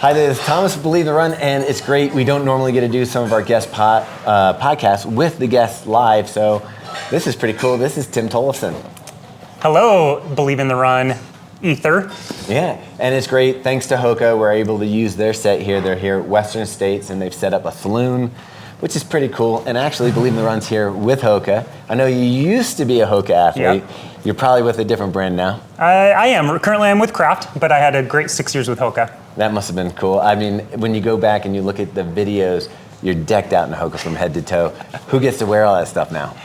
Hi, this is Thomas with Believe the Run, and it's great. We don't normally get to do some of our guest podcasts with the guests live, so this is pretty cool. This is Tim Tollefson. Hello, Believe in the Run Ether. Yeah, and it's great. Thanks to Hoka, we're able to use their set here. They're here at Western States, and they've set up a saloon, which is pretty cool. And actually, Believe in the Run's here with Hoka. I know you used to be a Hoka athlete. Yep. You're probably with a different brand now. I am. Currently, I'm with Kraft, but I had a great 6 years with Hoka. That must have been cool. I mean, when you go back and you look at the videos, you're decked out in Hoka from head to toe. Who gets to wear all that stuff now?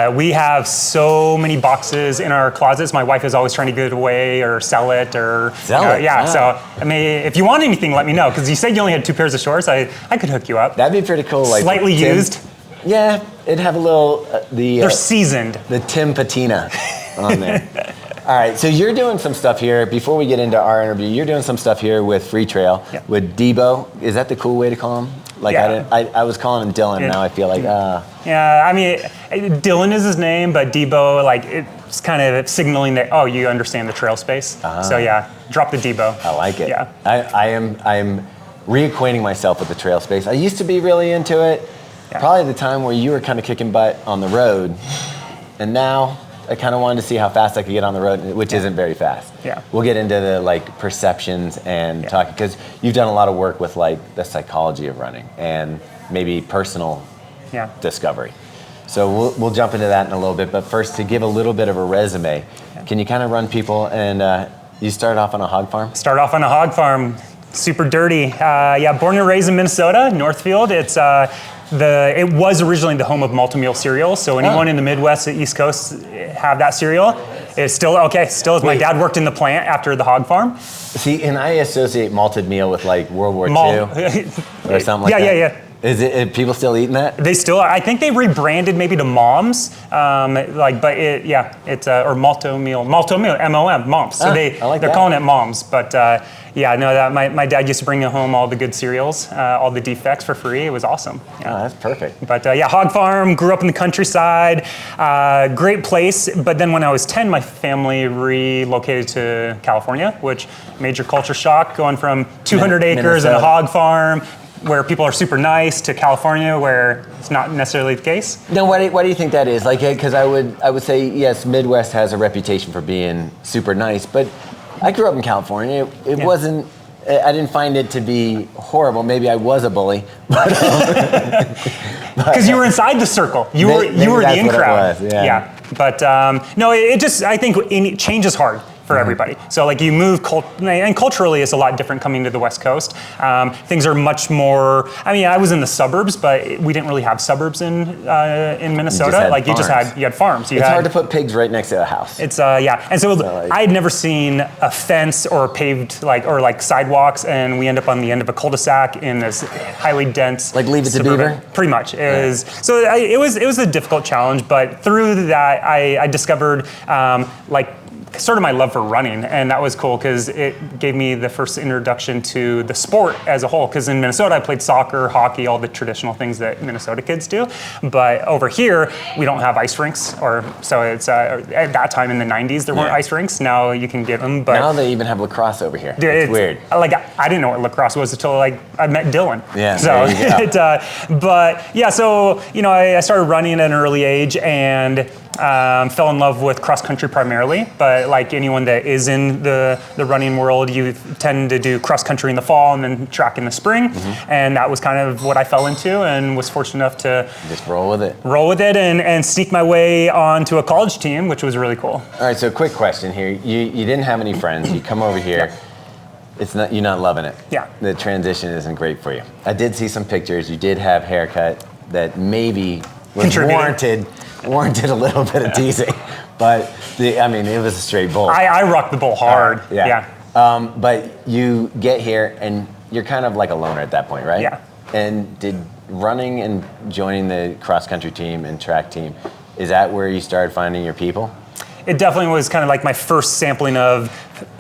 We have so many boxes in our closets. My wife is always trying to give it away or sell it or... Sell it? Yeah, Wow. so, I mean, if you want anything, let me know, because you said you only had 2 pairs of shorts. I could hook you up. That'd be pretty cool. Like Slightly used. Yeah, it'd have a little, They're seasoned. The Tim patina on there. All right, so you're doing some stuff here. Before we get into our interview, you're doing some stuff here with Freetrail, with Debo. Is that the cool way to call him? Like, Yeah. I was calling him Dylan, now I feel like, Yeah, I mean, Dylan is his name, but Debo, like, it's kind of signaling that, oh, you understand the trail space. So yeah, drop the Debo. I like it. Yeah. I am reacquainting myself with the trail space. I used to be really into it, probably the time where you were kind of kicking butt on the road, and now I kind of wanted to see how fast I could get on the road, which isn't very fast. Yeah. We'll get into the like perceptions and talking, because you've done a lot of work with like the psychology of running and maybe personal discovery. So we'll jump into that in a little bit. But first, to give a little bit of a resume, can you kind of run people? And you started off on a hog farm? Start off on a hog farm, super dirty. Born and raised in Minnesota, Northfield. It was originally the home of multi-meal cereal, so anyone in the Midwest, the East Coast, have that cereal. It's still is. My dad worked in the plant after the hog farm. See, and I associate malted meal with like World War II or something like that. Yeah. Are people still eating that? They still are. I think they rebranded maybe to Moms, or Malto Meal, M-O-M, Moms. So they're calling it Moms, but my dad used to bring home all the good cereals, all the defects for free. It was awesome. Yeah. Oh, that's perfect. But hog farm, grew up in the countryside, great place. But then when I was 10, my family relocated to California, which major culture shock, going from 200 acres and a hog farm, where people are super nice, to California, where it's not necessarily the case. No, why do you think that is? Like, because I would say, yes, Midwest has a reputation for being super nice, but I grew up in California. It wasn't, I didn't find it to be horrible. Maybe I was a bully. Because you were inside the circle. You were the in crowd. Yeah. But I think change is hard for everybody. So like you move, and culturally it's a lot different coming to the West Coast. Things are much more, I was in the suburbs, but we didn't really have suburbs in Minnesota. You had farms. It's hard to put pigs right next to a house. It's, And so I had never seen a fence or paved sidewalks, and we end up on the end of a cul-de-sac in this highly dense. Like Leave It to Beaver? Pretty much. It was a difficult challenge, but through that I discovered sort of my love for running, and that was cool because it gave me the first introduction to the sport as a whole. Because in Minnesota, I played soccer, hockey, all the traditional things that Minnesota kids do. But over here, we don't have ice rinks, so it's at that time in the '90s there weren't ice rinks. Now you can get them. But now they even have lacrosse over here. Dude, it's weird. Like I didn't know what lacrosse was until I met Dylan. Yeah. So I started running at an early age and. Fell in love with cross country primarily, but like anyone that is in the running world, you tend to do cross country in the fall and then track in the spring, and that was kind of what I fell into, and was fortunate enough to just roll with it and sneak my way onto a college team, which was really cool. All right, so quick question here: you didn't have any friends, you come over here. You're not loving it. Yeah. The transition isn't great for you. I did see some pictures. You did have haircut that maybe was warranted a little bit of teasing, but it was a straight bull. I rocked the bull hard. But you get here and you're kind of like a loner at that point, right? Yeah. And did running and joining the cross country team and track team, is that where you started finding your people? It definitely was kind of like my first sampling of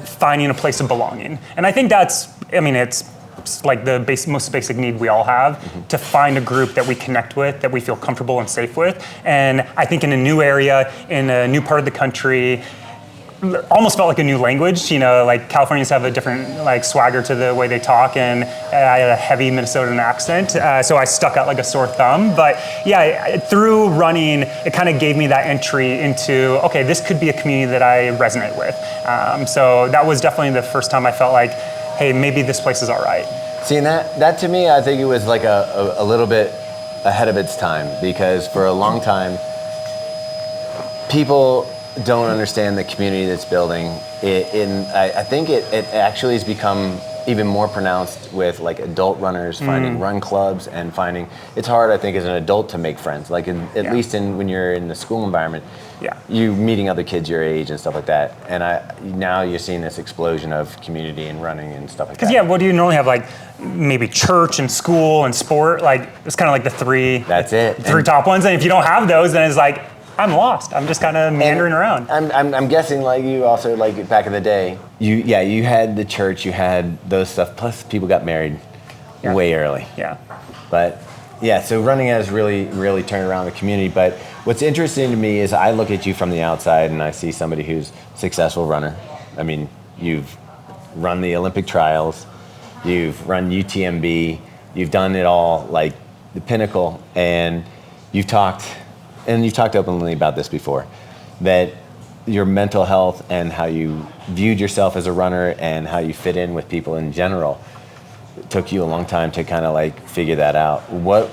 finding a place of belonging. And I think it's like the most basic need we all have, to find a group that we connect with, that we feel comfortable and safe with. And I think in a new area, in a new part of the country, almost felt like a new language. Like Californians have a different like swagger to the way they talk, and I had a heavy Minnesotan accent, so I stuck out like a sore thumb. But yeah, through running, it kind of gave me that entry into, okay, this could be a community that I resonate with. So that was definitely the first time I felt like, hey, maybe this place is all right. See, and that to me, I think it was like a little bit ahead of its time, because for a long time, people don't understand the community that's building. I think it actually has become even more pronounced with like adult runners finding run clubs and finding, it's hard, I think, as an adult to make friends. Like at least when you're in the school environment, you meeting other kids your age and stuff like that. And now you're seeing this explosion of community and running and stuff like that. Because what do you normally have, like maybe church and school and sport? Like it's kind of like the three. That's it. Three top ones. And if you don't have those, then it's like, I'm lost. I'm just kind of meandering around. I'm guessing, like you also, like back in the day, you had the church, you had those stuff, plus people got married way early. Yeah. But yeah, so running has really, really turned around the community. But what's interesting to me is I look at you from the outside and I see somebody who's a successful runner. I mean, you've run the Olympic trials, you've run UTMB, you've done it all, like the pinnacle, and you've talked openly about this before, that your mental health and how you viewed yourself as a runner and how you fit in with people in general, it took you a long time to kind of like figure that out. What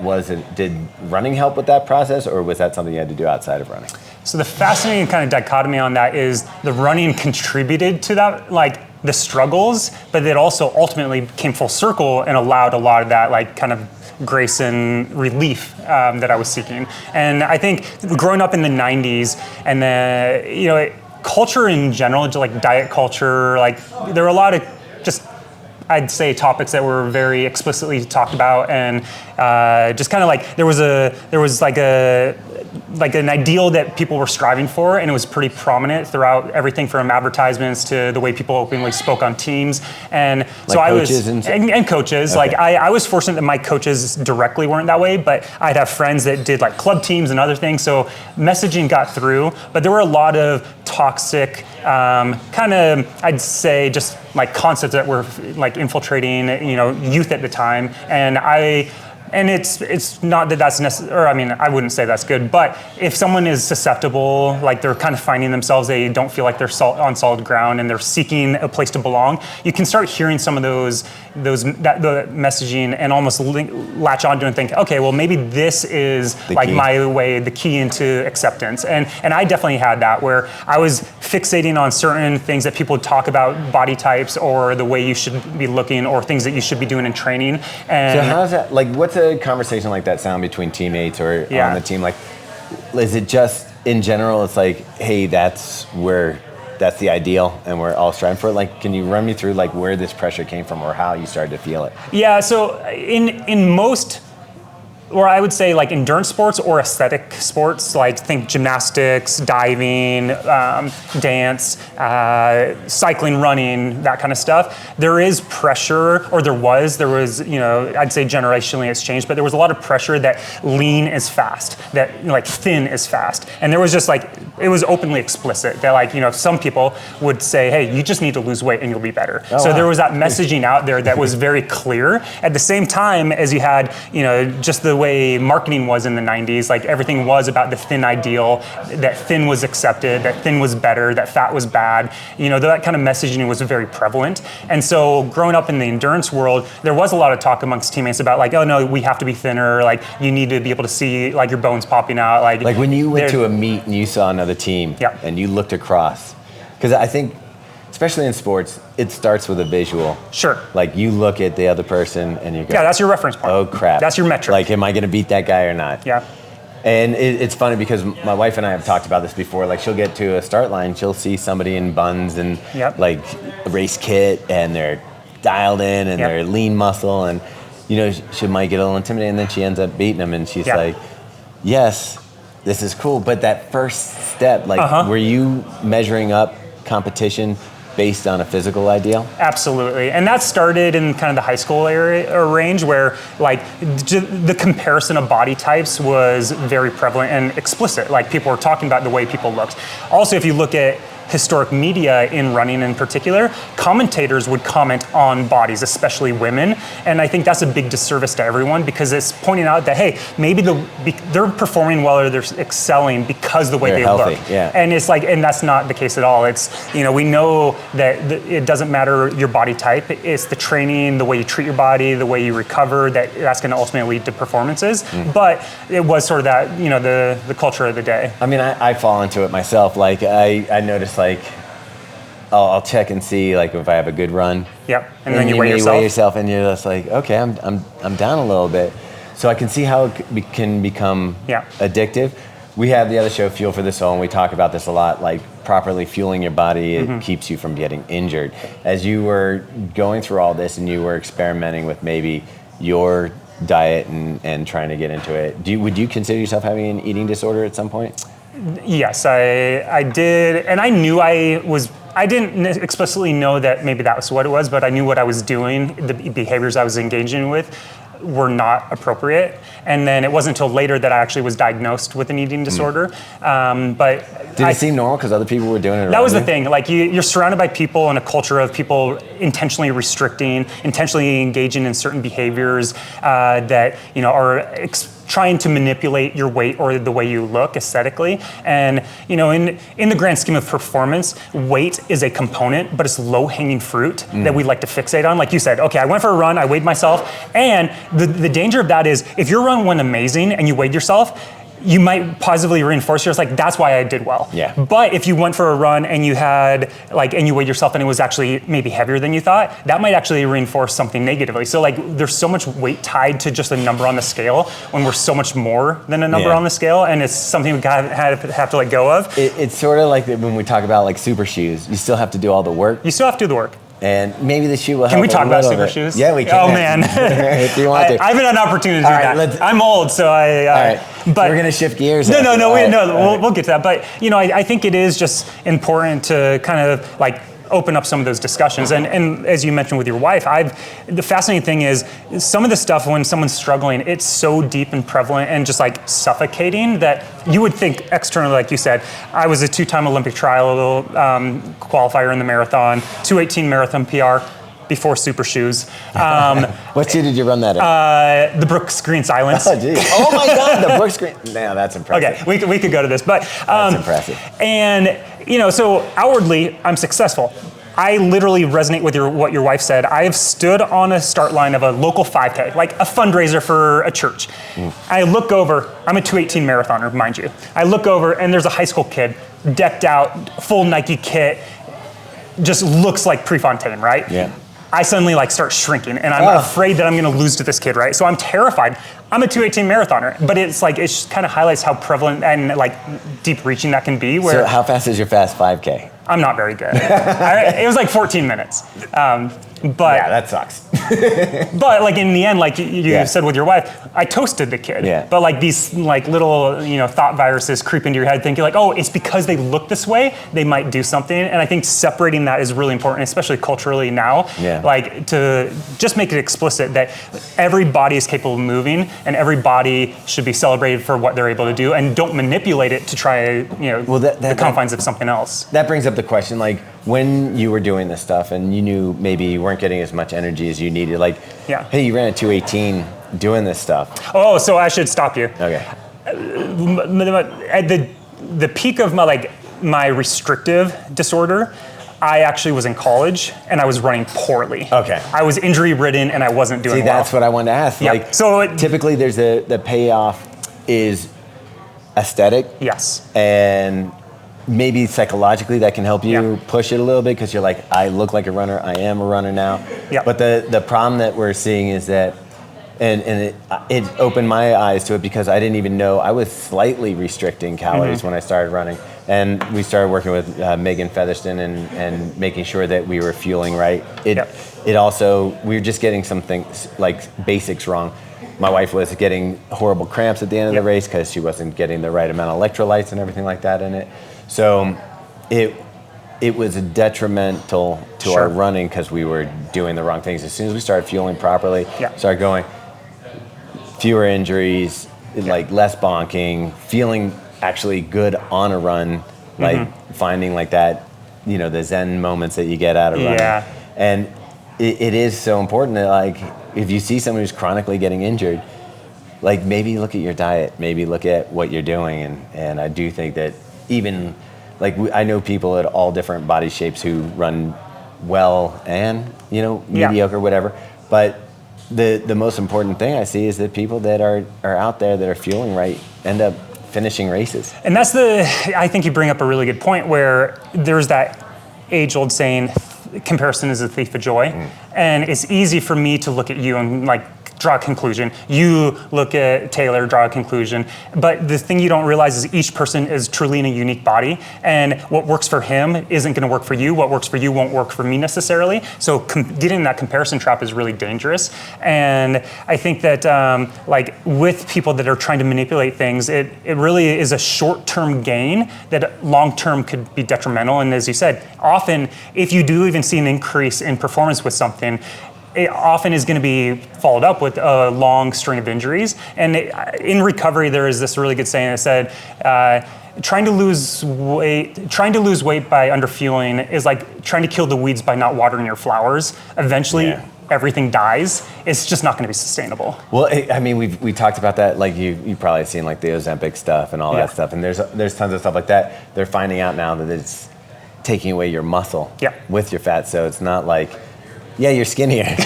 was it? Did running help with that process, or was that something you had to do outside of running? So the fascinating kind of dichotomy on that is the running contributed to that, like the struggles, but it also ultimately came full circle and allowed a lot of that like kind of grace and relief that I was seeking. And I think growing up in the 90s and the, culture in general, like diet culture, like there were a lot of just, I'd say, topics that were very explicitly talked about, and just kind of like there was an ideal that people were striving for, and it was pretty prominent throughout everything from advertisements to the way people openly spoke on teams. And like so I was, coaches and coaches, okay. Like I was fortunate that my coaches directly weren't that way, but I'd have friends that did like club teams and other things. So messaging got through, but there were a lot of toxic, kind of, I'd say, just like concepts that were like infiltrating, youth at the time. And it's not that that's necessary, or I mean, I wouldn't say that's good, but if someone is susceptible, like they're kind of finding themselves, they don't feel like they're on solid ground and they're seeking a place to belong, you can start hearing some of the messaging and almost latch onto and think, okay, well maybe this is like my way, the key into acceptance. And I definitely had that, where I was fixating on certain things that people would talk about, body types or the way you should be looking or things that you should be doing in training. And so how's that, like what's a conversation like that sound between teammates or on the team? Like, is it just in general, it's like, hey, that's the ideal and we're all striving for it? Like, can you run me through like where this pressure came from or how you started to feel it? Yeah, so in most, or I would say like endurance sports or aesthetic sports, like think gymnastics, diving, dance, cycling, running, that kind of stuff. There is pressure, or there was, I'd say generationally it's changed, but there was a lot of pressure that lean is fast, that like thin is fast. And there was just like, it was openly explicit that like, some people would say, hey, you just need to lose weight and you'll be better. So there was that messaging out there that was very clear. At the same time as you had, just the way marketing was in the 90s, like everything was about the thin ideal, that thin was accepted, that thin was better, that fat was bad. That kind of messaging was very prevalent. And so growing up in the endurance world, there was a lot of talk amongst teammates about like, oh no, we have to be thinner, like you need to be able to see like your bones popping out. Like when you went to a meet and you saw another team and you looked across, because I think, especially in sports, it starts with a visual. Sure. Like you look at the other person and you go, yeah, that's your reference point. Oh crap. That's your metric. Like, am I going to beat that guy or not? Yeah. And it's funny because my wife and I have talked about this before. Like she'll get to a start line, she'll see somebody in buns and like a race kit and they're dialed in and they're lean muscle and, she might get a little intimidated and then she ends up beating them and she's like, yes, this is cool. But that first step, like were you measuring up competition based on a physical ideal? Absolutely, and that started in kind of the high school area or range where like the comparison of body types was very prevalent and explicit. Like people were talking about the way people looked. Also, if you look at historic media in running in particular, commentators would comment on bodies, especially women, and I think that's a big disservice to everyone because it's pointing out that, hey, maybe they're performing well or they're excelling because the way they're they healthy, look. yeah. And it's like, and that's not the case at all. It's, we know that it doesn't matter your body type, it's the training, the way you treat your body, the way you recover, that's going to ultimately lead to performances. But it was sort of that, the culture of the day. I mean, I fall into it myself. Like I notice like I'll check and see like if I have a good run. Yep. And then you weigh yourself and you're just like, okay, I'm down a little bit. So I can see how it can become addictive. We have the other show, Fuel for the Soul, and we talk about this a lot, like properly fueling your body, it keeps you from getting injured. As you were going through all this and you were experimenting with maybe your diet and trying to get into it, would you consider yourself having an eating disorder at some point? Yes, I did, and I knew I didn't explicitly know that maybe that was what it was, but I knew what I was doing, the behaviors I was engaging with were not appropriate. And then it wasn't until later that I actually was diagnosed with an eating disorder. But did it seem normal because other people were doing it? That was the thing. Like you're surrounded by people in a culture of people intentionally restricting, intentionally engaging in certain behaviors that are trying to manipulate your weight or the way you look aesthetically. And in the grand scheme of performance, weight is a component, but it's low-hanging fruit that we like to fixate on. Like you said, okay, I went for a run, I weighed myself, and the danger of that is if your run went amazing and you weighed yourself, you might positively reinforce yourself, like that's why I did well. Yeah. But if you went for a run and you had and you weighed yourself and it was actually maybe heavier than you thought, that might actually reinforce something negatively. So there's so much weight tied to just a number on the scale when we're so much more than a number on the scale, and it's something we have to let go of. It's sort of like when we talk about like super shoes, you still have to do all the work. You still have to do the work. And maybe the shoe will help. Can we talk about super bit. Shoes? Yeah, we can. Oh man, if you want to. I haven't had an opportunity to do that. I'm old, so all right. But we're gonna shift gears. We'll get to that. But I think it is just important to kind of open up some of those discussions. And as you mentioned with your wife, the fascinating thing is some of the stuff when someone's struggling, it's so deep and prevalent and just suffocating that you would think externally, like you said, I was a 2-time Olympic trial qualifier in the marathon, 2:18 marathon PR before super shoes. What shoe did you run that in? The Brooks Green Silence. Oh, geez. Oh my God, the Brooks Green. Now that's impressive. Okay, we could go to this, but that's impressive. And so outwardly, I'm successful. I literally resonate with what your wife said. I have stood on a start line of a local 5K, like a fundraiser for a church. I look over, I'm a 2:18 marathoner, mind you. I look over and there's a high school kid decked out, full Nike kit, just looks like Prefontaine, right? Yeah. I suddenly start shrinking and I'm afraid that I'm gonna lose to this kid, right? So I'm terrified. I'm a 2:18 marathoner, but it just kind of highlights how prevalent and deep reaching that can be. So how fast is your fast 5K? I'm not very good. It was 14 minutes. But yeah, that sucks. But in the end, you said with your wife, I toasted the kid. Yeah. But these little thought viruses creep into your head, thinking oh, it's because they look this way, they might do something. And I think separating that is really important, especially culturally now. Yeah. To just make it explicit that every body is capable of moving, and every body should be celebrated for what they're able to do, and don't manipulate it to try the confines of something else. That brings up the question, when you were doing this stuff and you knew maybe you weren't getting as much energy as you needed, hey, you ran a 2:18 doing this stuff. Oh, so I should stop you. Okay. At the peak of my restrictive disorder, I actually was in college and I was running poorly. Okay. I was injury ridden and I wasn't doing well. See, that's what I wanted to ask. Yeah. Typically there's the payoff is aesthetic. Yes. And maybe psychologically that can help you push it a little bit because you're I look like a runner, I am a runner now. Yeah. But the problem that we're seeing is that, and it opened my eyes to it because I didn't even know I was slightly restricting calories when I started running. And we started working with Megan Featherston and making sure that we were fueling right. It also, we were just getting some things basics wrong. My wife was getting horrible cramps at the end of the race because she wasn't getting the right amount of electrolytes and everything like that in it. So it it was detrimental to our running because we were doing the wrong things. As soon as we started fueling properly, started going, fewer injuries, like less bonking, feeling actually good on a run, like finding like that, you know, the Zen moments that you get out of running. And it is so important that, like, if you see someone who's chronically getting injured, like, maybe look at your diet, maybe look at what you're doing. And I do think that even, like, I know people at all different body shapes who run well and, you know, mediocre, whatever. But the most important thing I see is that people that are out there that are fueling right end up finishing races. And that's I think you bring up a really good point where there's that age-old saying, comparison is a thief of joy. And it's easy for me to look at you and, like, draw a conclusion. You look at Taylor, draw a conclusion. But the thing you don't realize is each person is truly in a unique body, and what works for him isn't going to work for you. What works for you won't work for me necessarily. So getting in that comparison trap is really dangerous. And I think that like with people that are trying to manipulate things, it really is a short-term gain that long-term could be detrimental. And as you said, often if you do even see an increase in performance with something, it often is going to be followed up with a long string of injuries. And in recovery, there is this really good saying that said, trying to lose weight by underfueling is like trying to kill the weeds by not watering your flowers. Eventually, everything dies. It's just not going to be sustainable. Well, I mean, we talked about that. Like you probably seen like the Ozempic stuff and all that stuff. And there's tons of stuff like that. They're finding out now that it's taking away your muscle with your fat. So it's not like, you're skinnier,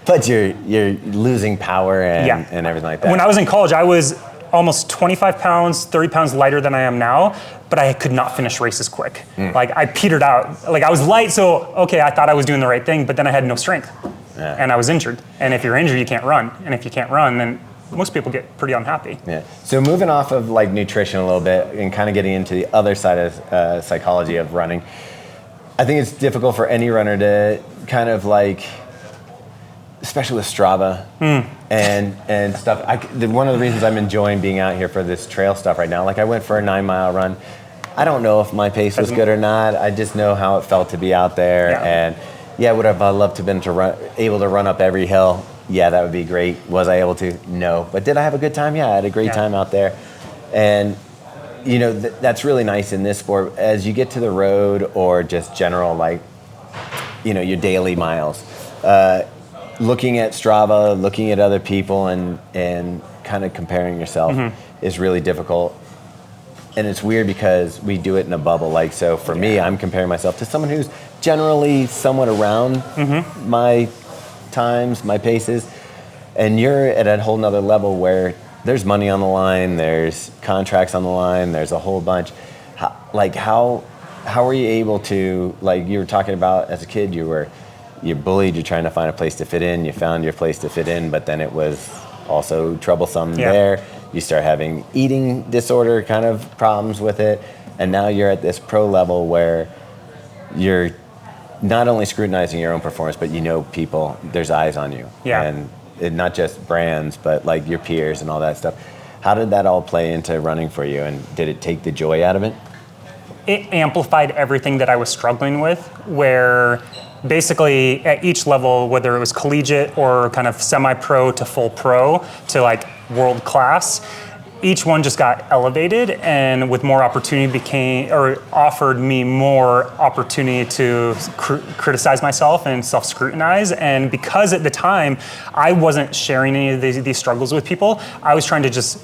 but you're losing power and everything like that. When I was in college, I was almost 25 pounds, 30 pounds lighter than I am now, but I could not finish races quick. Like I petered out. Like I was light, so okay, I thought I was doing the right thing, but then I had no strength. And I was injured. And if you're injured, you can't run. And if you can't run, then most people get pretty unhappy. So moving off of like nutrition a little bit and kind of getting into the other side of psychology of running, I think it's difficult for any runner to kind of like, especially with Strava and stuff. One of the reasons I'm enjoying being out here for this trail stuff right now, like I went for a 9-mile run. I don't know if my pace was good or not. I just know how it felt to be out there. And would I have loved to have been able to run up every hill? Yeah, that would be great. Was I able to? No. But did I have a good time? Yeah, I had a great time out there. And you know, that's really nice in this sport. As you get to the road or just general, like, you know, your daily miles, looking at Strava, looking at other people and kind of comparing yourself is really difficult. And it's weird because we do it in a bubble. Like, so for me, I'm comparing myself to someone who's generally somewhat around my times, my paces. And you're at a whole nother level where there's money on the line, there's contracts on the line, there's a whole bunch. How were you able to, like you were talking about as a kid, you're bullied, you're trying to find a place to fit in, you found your place to fit in, but then it was also troublesome there. You start having eating disorder kind of problems with it, and now you're at this pro level where you're not only scrutinizing your own performance, but you know people, there's eyes on you. And not just brands, but like your peers and all that stuff. How did that all play into running for you, and did it take the joy out of it? It amplified everything that I was struggling with, where basically at each level, whether it was collegiate or kind of semi-pro to full pro to like world class, each one just got elevated, and with more opportunity offered me more opportunity to criticize myself and self-scrutinize. And because at the time I wasn't sharing any of these struggles with people, I was trying to just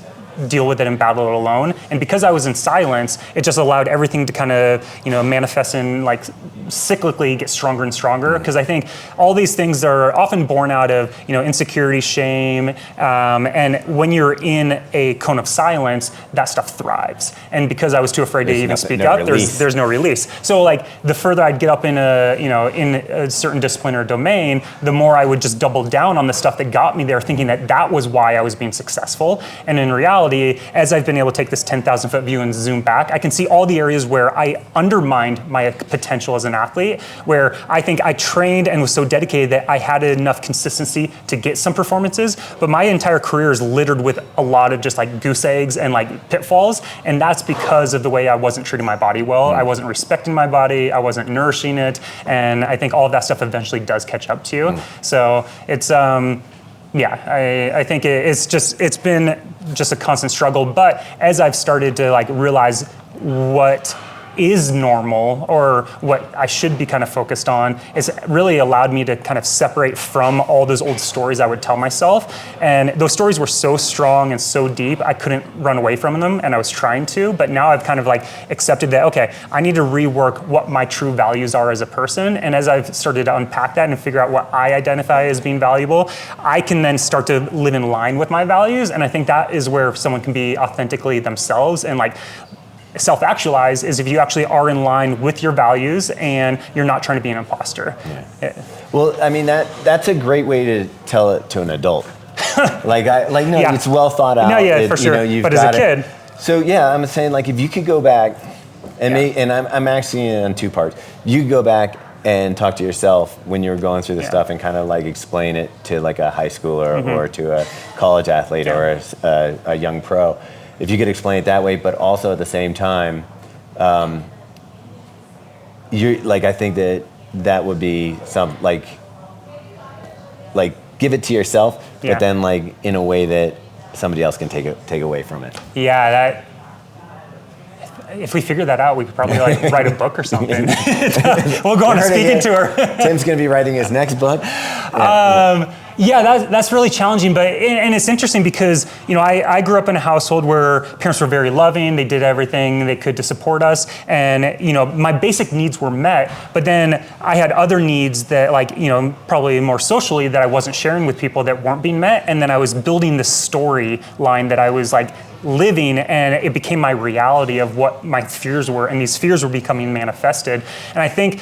deal with it and battle it alone. And because I was in silence, it just allowed everything to kind of, you know, manifest and like cyclically get stronger and stronger. Because I think all these things are often born out of, you know, insecurity, shame, and when you're in a cone of silence, that stuff thrives. And because I was too afraid to even speak up, there's no release. So like the further I'd get up in a certain discipline or domain, the more I would just double down on the stuff that got me there, thinking that was why I was being successful. And in reality, reality, as I've been able to take this 10,000 foot view and zoom back, I can see all the areas where I undermined my potential as an athlete, where I think I trained and was so dedicated that I had enough consistency to get some performances, but my entire career is littered with a lot of just like goose eggs and like pitfalls, and that's because of the way I wasn't treating my body well. I wasn't respecting my body, I wasn't nourishing it, and I think all of that stuff eventually does catch up to you. So it's, I think it's been just a constant struggle, but as I've started to like realize what is normal or what I should be kind of focused on, it's really allowed me to kind of separate from all those old stories I would tell myself. And those stories were so strong and so deep, I couldn't run away from them, and I was trying to, but now I've kind of like accepted that, okay, I need to rework what my true values are as a person. And as I've started to unpack that and figure out what I identify as being valuable, I can then start to live in line with my values. And I think that is where someone can be authentically themselves and like self-actualize is if you actually are in line with your values and you're not trying to be an imposter. Yeah. Well, I mean, that's a great way to tell it to an adult. It's well thought out. No, yeah, for sure. But as a kid. So yeah, I'm saying like if you could go back and I'm actually on two parts. You could go back and talk to yourself when you were going through the stuff and kind of like explain it to like a high schooler or to a college athlete or a young pro. If you could explain it that way, but also at the same time, you're like, I think that would be some like give it to yourself, but then like in a way that somebody else can take away from it. Yeah, if we figure that out, we could probably like write a book or something. We'll go on a speaking tour. Tim's going to be writing his next book. That's really challenging, and it's interesting because, you know, I grew up in a household where parents were very loving, they did everything they could to support us, and, you know, my basic needs were met, but then I had other needs that, like, you know, probably more socially that I wasn't sharing with people that weren't being met, and then I was building this storyline that I was, like, living, and it became my reality of what my fears were, and these fears were becoming manifested. And I think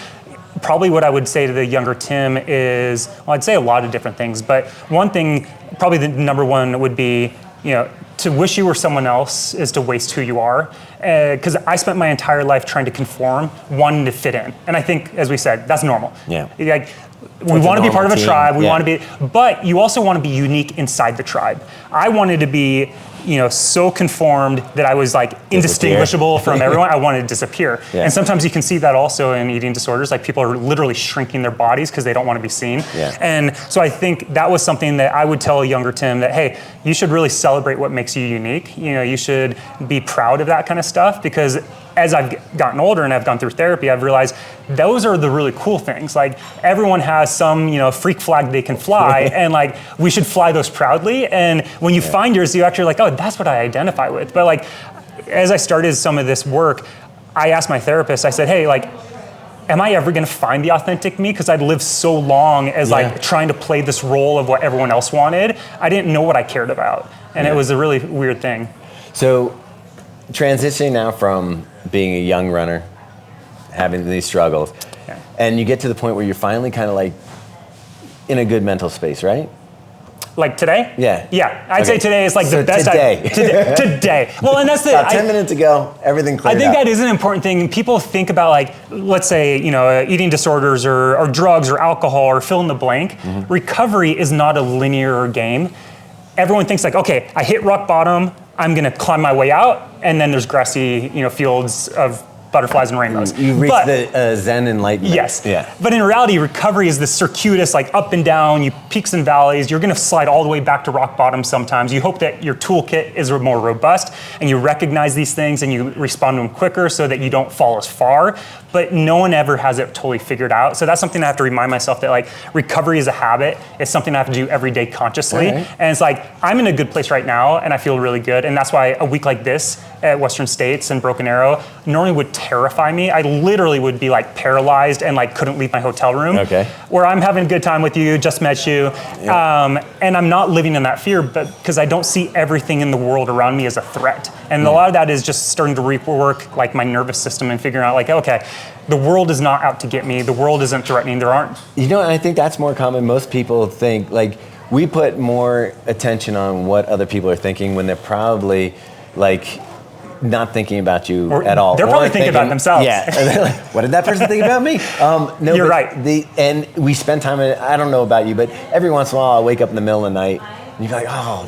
probably what I would say to the younger Tim is, well, I'd say a lot of different things, but one thing, probably the number one would be, you know, to wish you were someone else is to waste who you are. Because I spent my entire life trying to conform, wanting to fit in. And I think, as we said, that's normal. Yeah. Like, we want to be part of a tribe, we want to be, but you also want to be unique inside the tribe. I wanted to be, you know, so conformed that I was like indistinguishable from everyone. I wanted to disappear. Yeah. And sometimes you can see that also in eating disorders. Like, people are literally shrinking their bodies because they don't want to be seen. Yeah. And so I think that was something that I would tell a younger Tim, that, hey, you should really celebrate what makes you unique. You know, you should be proud of that kind of stuff, because as I've gotten older and I've gone through therapy, I've realized those are the really cool things. Like, everyone has some, you know, freak flag they can fly, and like, we should fly those proudly. And when you find yours, you actually like, oh, that's what I identify with. But like, as I started some of this work, I asked my therapist, I said, hey, like, am I ever going to find the authentic me? Because I'd lived so long as like trying to play this role of what everyone else wanted. I didn't know what I cared about. And it was a really weird thing. So transitioning now from being a young runner, having these struggles, and you get to the point where you're finally kind of like in a good mental space, right? Like today? Yeah. Yeah, I'd say today is like the best. Today. Today. Well, and that's about 10 minutes ago, everything cleared I think up. that is an important thing. People think about, like, let's say, you know, eating disorders or drugs or alcohol or fill in the blank. Mm-hmm. Recovery is not a linear game. Everyone thinks like, okay, I hit rock bottom, I'm gonna climb my way out, and then there's grassy, you know, fields of butterflies and rainbows. You reach the Zen enlightenment. Yes. Yeah. But in reality, recovery is this circuitous, like up and down, you peaks and valleys. You're going to slide all the way back to rock bottom sometimes. You hope that your toolkit is more robust and you recognize these things and you respond to them quicker so that you don't fall as far. But no one ever has it totally figured out. So that's something I have to remind myself, that like, recovery is a habit. It's something I have to do every day consciously. Right. And it's like, I'm in a good place right now and I feel really good. And that's why a week like this at Western States and Broken Arrow normally would terrify me. I literally would be like paralyzed and like couldn't leave my hotel room. Okay. Where I'm having a good time with you, just met you. Yeah. And I'm not living in that fear, but because I don't see everything in the world around me as a threat. And a lot of that is just starting to rework like my nervous system and figuring out like, okay, the world is not out to get me. The world isn't threatening. There aren't. You know, I think that's more common. Most people think like we put more attention on what other people are thinking when they're probably like not thinking about you at all. They're probably thinking about themselves. Yeah. Like, what did that person think about me? No, you're right. And we spend time, I don't know about you, but every once in a while I'll wake up in the middle of the night and you're like, oh,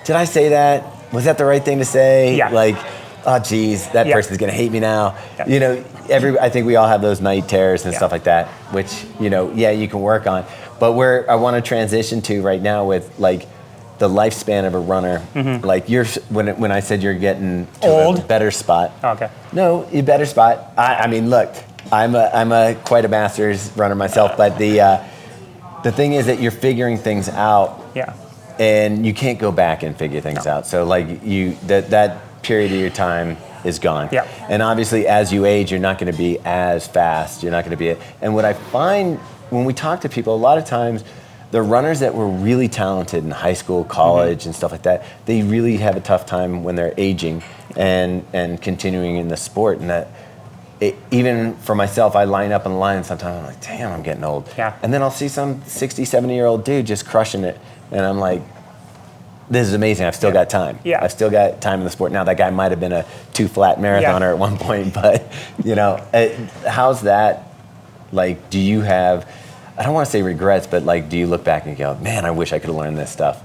did I say that? Was that the right thing to say? Yeah. Like, oh geez, that person's gonna hate me now. Yeah. You know, I think we all have those night terrors and stuff like that, which, you know, you can work on. But where I want to transition to right now with like the lifespan of a runner, like when I said you're getting to old, a better spot. Okay. No, a better spot. I mean, look, I'm quite a master's runner myself, but the thing is that you're figuring things out. Yeah. And you can't go back and figure things out. So like that period of your time is gone. Yeah. And obviously as you age, you're not going to be as fast. You're not going to be and what I find when we talk to people, a lot of times the runners that were really talented in high school, college and stuff like that, they really have a tough time when they're aging and continuing in the sport. And that even for myself, I line up in the line and sometimes I'm like, damn, I'm getting old. Yeah. And then I'll see some 60, 70-year-old dude just crushing it. And I'm like, this is amazing. I've still got time. Yeah. I've still got time in the sport. Now, that guy might have been a 2-flat marathoner at one point, but, you know, how's that? Like, do you have, I don't want to say regrets, but like, do you look back and go, man, I wish I could have learned this stuff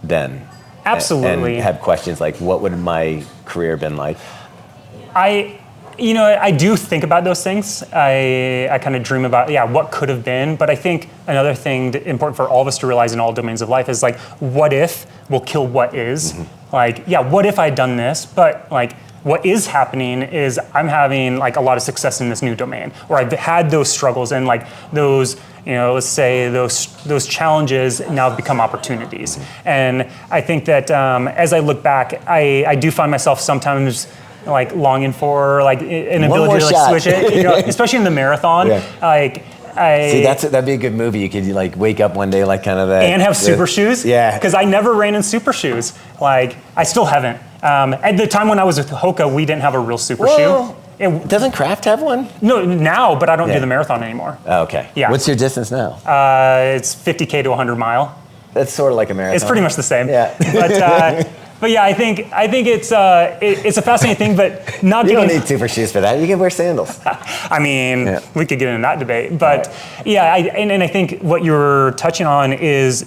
then? Absolutely. And have questions like, what would my career have been like? I do think about those things. I kind of dream about, what could have been. But I think another thing important for all of us to realize in all domains of life is like, what if will kill what is. Like, what if I had done this? But like, what is happening is I'm having like a lot of success in this new domain, or I've had those struggles and like those, let's say those challenges now have become opportunities. And I think that as I look back, I do find myself sometimes like longing for like an ability to like switch it, especially in the marathon. Like see, that'd be a good movie. You could like wake up one day like kind of that and have super shoes. Yeah, because I never ran in super shoes. Like I still haven't. At the time when I was with Hoka, we didn't have a real super shoe. Doesn't Kraft have one? No, now, but I don't do the marathon anymore. Oh, okay. Yeah. What's your distance now? It's 50K to 100 mile. That's sort of like a marathon. It's pretty much the same. Yeah. But yeah, I think it's a fascinating thing, but not. You don't need super shoes for that. You can wear sandals. I mean, we could get into that debate, but and I think what you're touching on is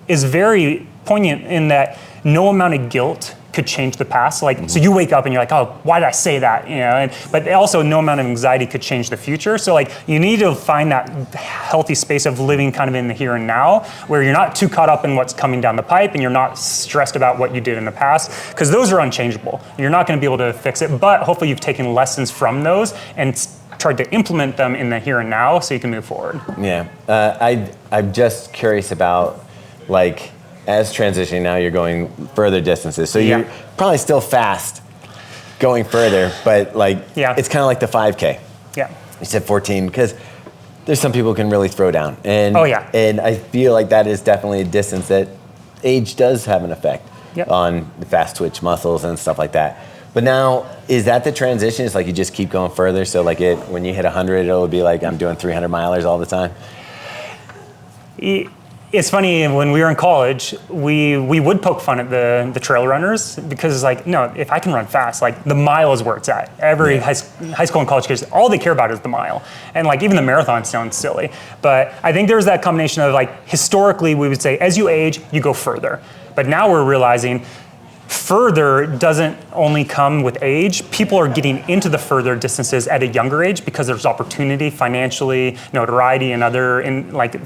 very poignant in that no amount of guilt could change the past. Like, so you wake up and you're like, oh, why did I say that? But also no amount of anxiety could change the future. So like, you need to find that healthy space of living kind of in the here and now, where you're not too caught up in what's coming down the pipe and you're not stressed about what you did in the past, because those are unchangeable. You're not going to be able to fix it, but hopefully you've taken lessons from those and tried to implement them in the here and now so you can move forward. Yeah, I'm just curious about like, as transitioning now, you're going further distances. So you're probably still fast going further, but like it's kind of like the 5K. Yeah. You said 14 because there's some people who can really throw down. And and I feel like that is definitely a distance that age does have an effect on the fast twitch muscles and stuff like that. But now, is that the transition? It's like you just keep going further. So like when you hit 100, it'll be like I'm doing 300 milers all the time. It's funny, when we were in college, we would poke fun at the trail runners because it's like, no, if I can run fast, like the mile is where it's at. Every high school and college kids, all they care about is the mile. And like even the marathon sounds silly. But I think there's that combination of like, historically we would say, as you age, you go further. But now we're realizing further doesn't only come with age. People are getting into the further distances at a younger age because there's opportunity financially, notoriety, and other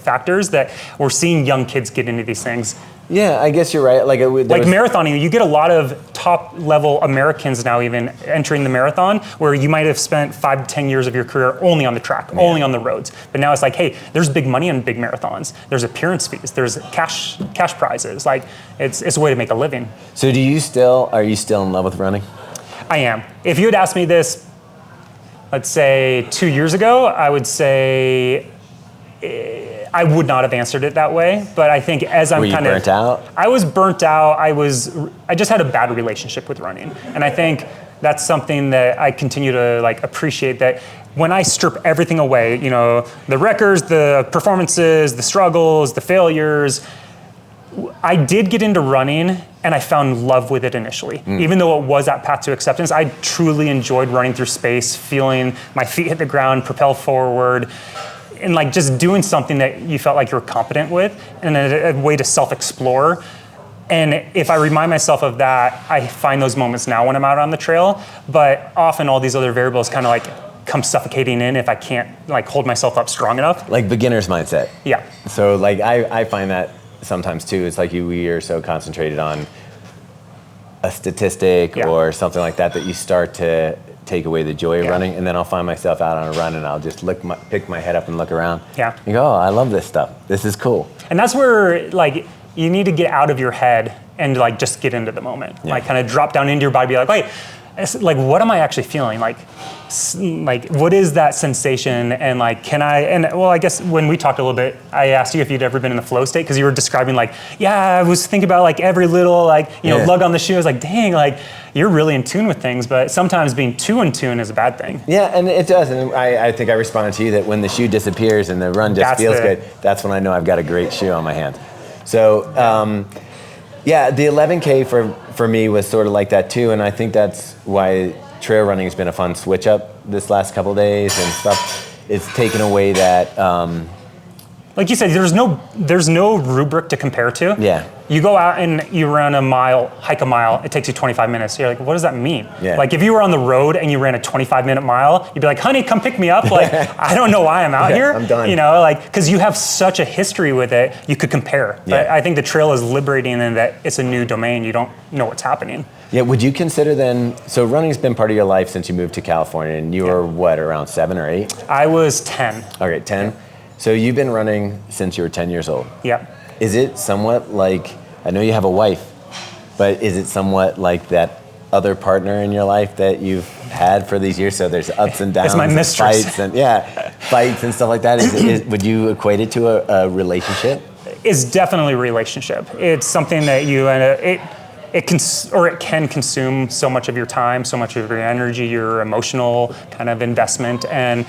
factors that we're seeing young kids get into these things. Yeah, I guess you're right. Like marathoning, you get a lot of top-level Americans now even entering the marathon, where you might have spent 5 to 10 years of your career only on the track, only on the roads. But now it's like, hey, there's big money on big marathons. There's appearance fees. There's cash prizes. Like, it's a way to make a living. So are you still in love with running? I am. If you had asked me this, let's say 2 years ago, I would say I would not have answered it that way, but I think as I'm kind of burnt out? I was burnt out. I just had a bad relationship with running, and I think that's something that I continue to like appreciate. That when I strip everything away, the records, the performances, the struggles, the failures, I did get into running and I found love with it initially. Even though it was that path to acceptance, I truly enjoyed running through space, feeling my feet hit the ground, propel forward, and like just doing something that you felt like you were competent with, and a way to self-explore. And if I remind myself of that, I find those moments now when I'm out on the trail, but often all these other variables kind of like come suffocating in if I can't like hold myself up strong enough. Like beginner's mindset. Yeah. So like I find that sometimes too, it's like we are so concentrated on a statistic or something like that you start to take away the joy of running, and then I'll find myself out on a run and I'll just pick my head up and look around. Yeah. You go, oh, I love this stuff. This is cool. And that's where like you need to get out of your head and like just get into the moment. Yeah. Like kind of drop down into your body, be like, wait, like what am I actually feeling? Like what is that sensation? And like, I guess when we talked a little bit, I asked you if you'd ever been in the flow state, because you were describing like, I was thinking about like every little like, lug on the shoe. I was like, dang, like you're really in tune with things, but sometimes being too in tune is a bad thing. Yeah, and it does. And I think I responded to you that when the shoe disappears and the run just feels good, that's when I know I've got a great shoe on my hands. So, the 11K for me was sort of like that too, and I think that's why trail running has been a fun switch up this last couple of days and stuff. It's taken away that. Like you said, there's no rubric to compare to. Yeah. You go out and you run a mile, hike a mile, it takes you 25 minutes. You're like, what does that mean? Yeah. Like if you were on the road and you ran a 25-minute mile, you'd be like, honey, come pick me up. Like, I don't know why I'm out here. I'm done. Like, because you have such a history with it, you could compare. Yeah. But I think the trail is liberating in that it's a new domain. You don't know what's happening. Yeah, would you consider then, so running's been part of your life since you moved to California, and you were what, around 7 or 8? I was 10. Okay, 10. So you've been running since you were 10 years old. Yeah. Is it somewhat like, I know you have a wife, but is it somewhat like that other partner in your life that you've had for these years? So there's ups and downs. It's my mistress. Fights and stuff like that. Would you equate it to a relationship? It's definitely a relationship. It's something that it can consume so much of your time, so much of your energy, your emotional kind of investment. And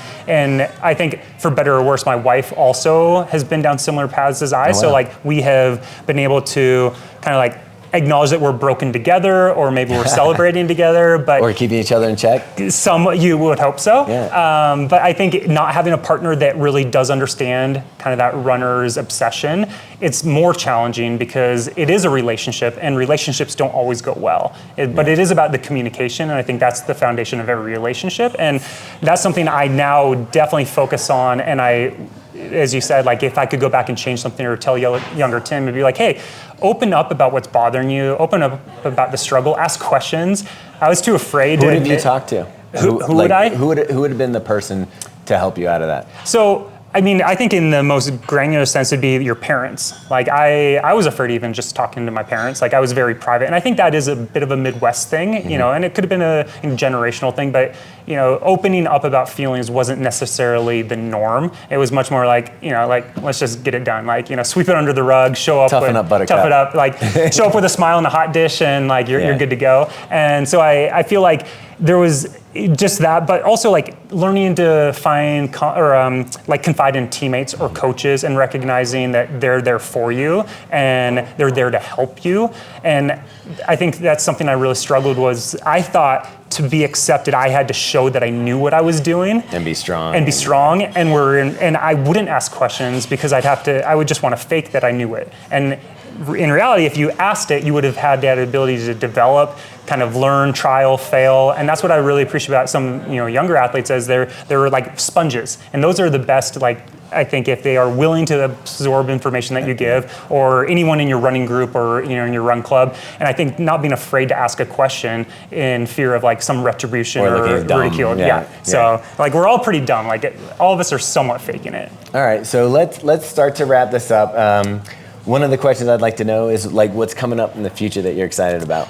I think for better or worse, my wife also has been down similar paths as I. Oh, wow. So like we have been able to kind of like acknowledge that we're broken together, or maybe we're celebrating together, but or keeping each other in check. You would hope so. Yeah. But I think not having a partner that really does understand kind of that runner's obsession, it's more challenging because it is a relationship, and relationships don't always go well. But it is about the communication, and I think that's the foundation of every relationship. And that's something I now definitely focus on. And as you said, like if I could go back and change something or tell younger Tim, it'd be like, hey, open up about what's bothering you, open up about the struggle, ask questions. I was too afraid to admit. Who did you talk to? Who would I? Who would have been the person to help you out of that? So, I mean, I think in the most granular sense, it'd be your parents. Like I was afraid even just talking to my parents. Like I was very private, and I think that is a bit of a Midwest thing, and it could have been a generational thing, but opening up about feelings wasn't necessarily the norm. It was much more like, like let's just get it done. Like, sweep it under the rug, show up, tough it up, like show up with a smile and a hot dish, and like you're good to go. And so I feel like there was just that, but also like learning to find confide in teammates or coaches, and recognizing that they're there for you and they're there to help you. And I think that's something I really struggled was I thought to be accepted, I had to show that I knew what I was doing and be strong. And I wouldn't ask questions because I would just want to fake that I knew it. And in reality, if you asked it, you would have had that ability to develop, kind of learn, trial, fail. And that's what I really appreciate about some younger athletes, as they're like sponges. And those are the best, like, I think if they are willing to absorb information that you give, or anyone in your running group or in your run club. And I think not being afraid to ask a question in fear of like some retribution or ridicule. Yeah. So like we're all pretty dumb. Like all of us are somewhat faking it. All right. So let's start to wrap this up. One of the questions I'd like to know is like what's coming up in the future that you're excited about?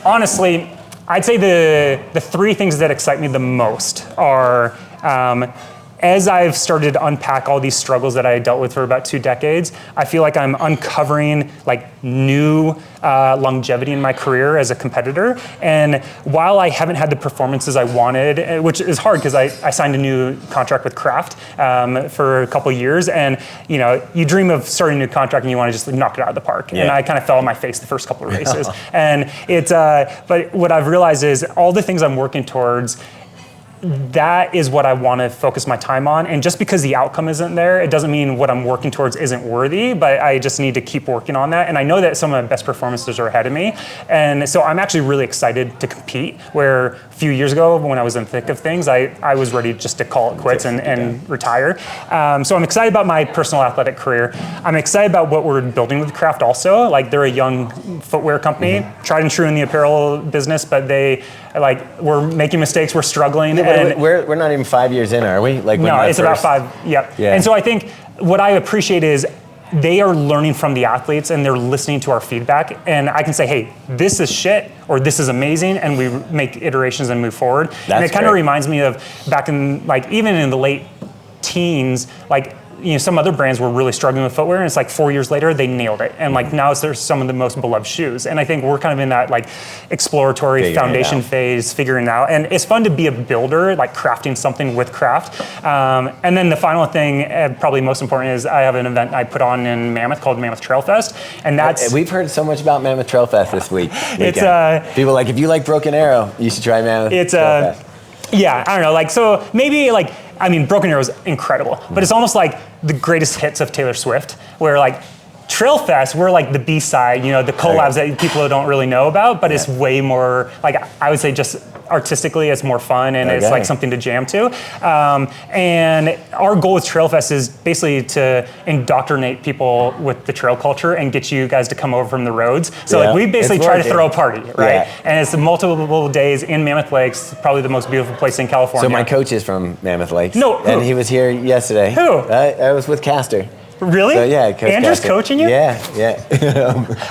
Honestly, I'd say the 3 things that excite me the most are as I've started to unpack all these struggles that I dealt with for about 2 decades, I feel like I'm uncovering like new longevity in my career as a competitor. And while I haven't had the performances I wanted, which is hard because I signed a new contract with Kraft for a couple years, and you dream of starting a new contract and you want to just knock it out of the park. Yeah. And I kind of fell on my face the first couple of races. And it's, but what I've realized is all the things I'm working towards, that is what I want to focus my time on. And just because the outcome isn't there, it doesn't mean what I'm working towards isn't worthy, but I just need to keep working on that. And I know that some of my best performances are ahead of me. And so I'm actually really excited to compete, where a few years ago when I was in the thick of things, I was ready just to call it quits and retire. So I'm excited about my personal athletic career. I'm excited about what we're building with Kraft also. Like, they're a young footwear company, tried and true in the apparel business, but we're making mistakes, we're struggling. Yeah, we're not even 5 years in, are we? No, it's about 5, yep. Yeah. And so I think what I appreciate is they are learning from the athletes and they're listening to our feedback. And I can say, hey, this is shit, or this is amazing, and we make iterations and move forward. And it kind of reminds me of back in, even in the late teens, some other brands were really struggling with footwear, and it's 4 years later they nailed it, and now they're some of the most beloved shoes. And I think we're kind of in that exploratory foundation phase, figuring it out. And it's fun to be a builder, crafting something with Kraft. And then the final thing, probably most important, is I have an event I put on in Mammoth called Mammoth Trail Fest, and that's we've heard so much about Mammoth Trail Fest this week. It's people if you like Broken Arrow, you should try Mammoth Trail Fest. Yeah, I don't know. So maybe Broken Arrow is incredible, but it's almost like the greatest hits of Taylor Swift, where Trail Fest, we're the B-side, the collabs that people don't really know about, but it's way more, I would say just artistically, it's more fun, and it's something to jam to. And our goal with Trail Fest is basically to indoctrinate people with the trail culture and get you guys to come over from the roads. So we basically try to throw a party, right? Yeah. And it's multiple days in Mammoth Lakes, probably the most beautiful place in California. So my coach is from Mammoth Lakes. No, who? And he was here yesterday. Who? I was with Castor. Really? So, yeah, Andrew's Castor. coaching you? Yeah.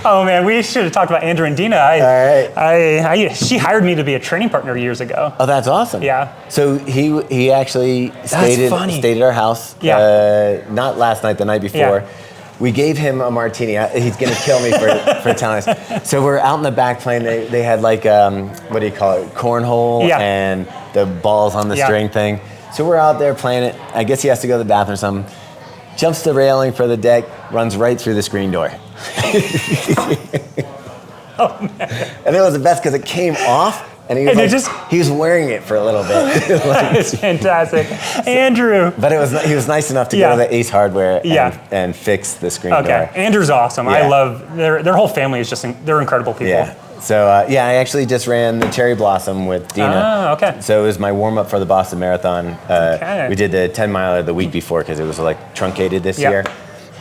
Oh man, we should have talked about Andrew and Dina. All right. She hired me to be a training partner years ago. Oh, that's awesome. Yeah. So he actually stayed at our house. Yeah. Not last night, the night before. Yeah. We gave him a martini. He's gonna kill me for telling us. So we're out in the back playing. They had what do you call it? Cornhole and the balls on the string thing. So we're out there playing it. I guess he has to go to the bathroom or something. Jumps the railing for the deck, runs right through the screen door. Oh, man. And it was the best because it came off, and he was wearing it for a little bit. It's fantastic. Andrew. But he was nice enough to go to the Ace Hardware and fix the screen door. Andrew's awesome. Yeah. I love their whole family is they're incredible people. Yeah. So, I actually just ran the Cherry Blossom with Dina. Oh, okay. So it was my warm-up for the Boston Marathon. We did the 10-miler the week before because it was truncated this year.